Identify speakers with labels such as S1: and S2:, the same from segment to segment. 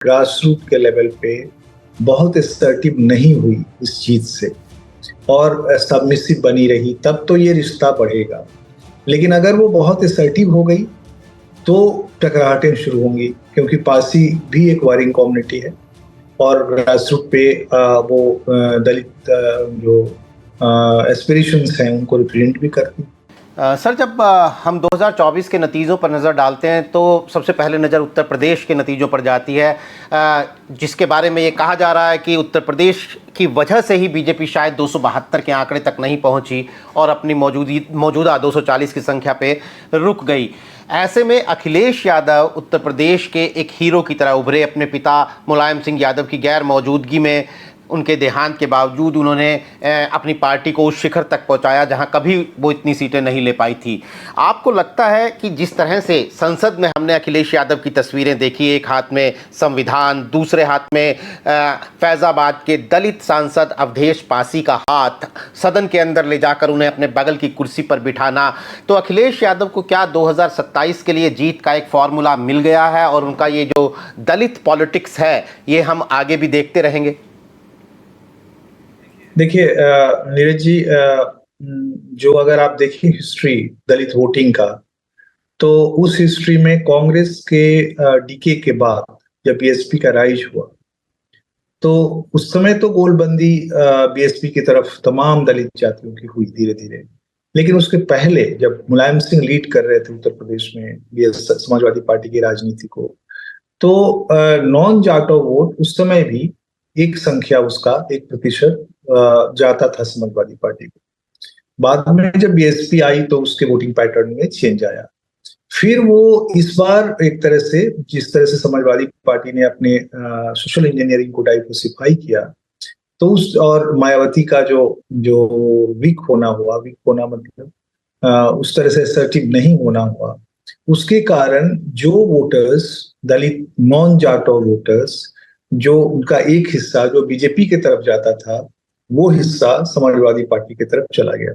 S1: Grass root के level पे बहुत असर्टिव नहीं हुई इस चीज से और सबमिसिव बनी रही, तब तो ये रिश्ता बढ़ेगा। लेकिन अगर वो बहुत असर्टिव हो गई तो टकराहटें शुरू होंगी, क्योंकि पासी भी एक वारिंग कम्युनिटी है और ग्रास रूट पे वो दलित जो एस्पिरेशंस हैं उनको रिप्रेजेंट भी करती।
S2: सर, जब हम 2024 के नतीजों पर नज़र डालते हैं तो सबसे पहले नज़र उत्तर प्रदेश के नतीजों पर जाती है, जिसके बारे में ये कहा जा रहा है कि उत्तर प्रदेश की वजह से ही बीजेपी शायद 272 के आंकड़े तक नहीं पहुंची और अपनी मौजूदा 240 की संख्या पे रुक गई। ऐसे में अखिलेश यादव उत्तर प्रदेश के एक हीरो की तरह उभरे। अपने पिता मुलायम सिंह यादव की गैर मौजूदगी में, उनके देहांत के बावजूद उन्होंने अपनी पार्टी को उस शिखर तक पहुंचाया जहां कभी वो इतनी सीटें नहीं ले पाई थी। आपको लगता है कि जिस तरह से संसद में हमने अखिलेश यादव की तस्वीरें देखी, एक हाथ में संविधान, दूसरे हाथ में फैज़ाबाद के दलित सांसद अवधेश पासी का हाथ सदन के अंदर ले जाकर उन्हें अपने बगल की कुर्सी पर बिठाना, तो अखिलेश यादव को क्या 2027 के लिए जीत का एक फॉर्मूला मिल गया है और उनका ये जो दलित पॉलिटिक्स है ये हम आगे भी देखते रहेंगे?
S1: देखिए नीरज जी, जो अगर आप देखिए हिस्ट्री दलित वोटिंग का, तो उस हिस्ट्री में कांग्रेस के डीके के बाद जब बीएसपी का राइज हुआ तो उस समय तो गोलबंदी बीएसपी की तरफ तमाम दलित जातियों की हुई धीरे धीरे। लेकिन उसके पहले जब मुलायम सिंह लीड कर रहे थे उत्तर प्रदेश में समाजवादी पार्टी की राजनीति को, तो नॉन जाटो वोट उस समय भी एक संख्या उसका 1% जाता था समाजवादी पार्टी को। बाद में जब बीएसपी आई तो उसके वोटिंग पैटर्न में चेंज आया। फिर वो इस बार एक तरह से जिस तरह से समाजवादी पार्टी ने अपने सोशल इंजीनियरिंग को डाइवर्सिफाई किया, तो उस और मायावती का जो जो वीक होना मतलब उस तरह से असर्टिव नहीं होना हुआ, उसके कारण जो वोटर्स दलित नॉन जाटो वोटर्स, जो उनका एक हिस्सा जो बीजेपी की तरफ जाता था, वो हिस्सा समाजवादी पार्टी की तरफ चला गया।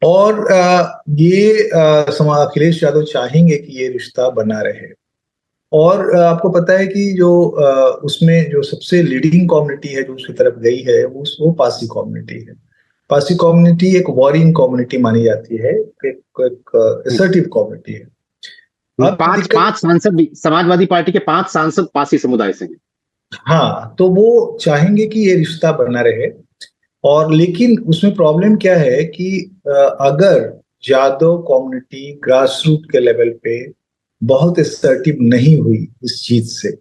S1: और ये अखिलेश यादव चाहेंगे कि ये रिश्ता बना रहे। और आपको पता है कि जो उसमें जो सबसे लीडिंग कम्युनिटी है जो उसकी तरफ गई है वो पासी कम्युनिटी है। पासी कम्युनिटी एक वॉरिंग कम्युनिटी मानी जाती है, एक असर्टिव कम्युनिटी है। अब
S3: पांच सांसद भी समाजवादी पार्टी के 5 सांसद पासी समुदाय से हैं।
S1: हाँ, तो वो चाहेंगे कि ये रिश्ता बना रहे। और लेकिन उसमें प्रॉब्लम क्या है कि अगर यादव कम्युनिटी ग्रास रूट के लेवल पे बहुत असर्टिव नहीं हुई इस चीज से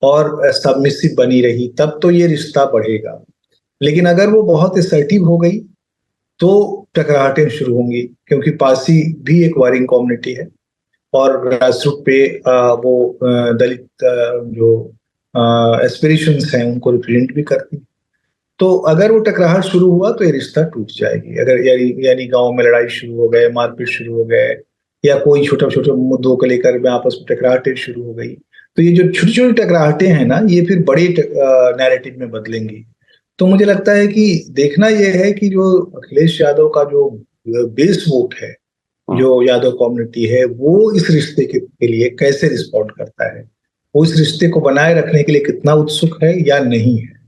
S1: और सबमिसिव बनी रही, तब तो ये रिश्ता बढ़ेगा। लेकिन अगर वो बहुत असर्टिव हो गई तो टकराहटें शुरू होंगी, क्योंकि पासी भी एक वारिंग कम्युनिटी है और ग्रास रूट पे वो दलित जो एस्पिरेशंस हैं उनको रिप्रेजेंट भी करती। तो अगर वो टकराहट शुरू हुआ तो ये रिश्ता टूट जाएगी। अगर यानी गांव में लड़ाई शुरू हो गए, मारपीट शुरू हो गए, या कोई छोटे छोटे मुद्दों को लेकर में आपस में टकराहटें शुरू हो गई, तो ये जो छोटी छोटी टकराहटें हैं ना, ये फिर बड़े नैरेटिव में बदलेंगी। तो मुझे लगता है कि देखना यह है कि जो अखिलेश यादव का जो बेस वोट है, जो यादव कम्युनिटी है, वो इस रिश्ते के लिए कैसे रिस्पॉन्ड करता है, वो इस रिश्ते को बनाए रखने के लिए कितना उत्सुक है या नहीं है।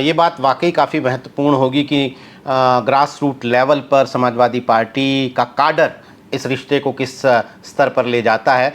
S2: ये बात वाकई काफ़ी महत्वपूर्ण होगी कि ग्रास रूट लेवल पर समाजवादी पार्टी का काडर इस रिश्ते को किस स्तर पर ले जाता है।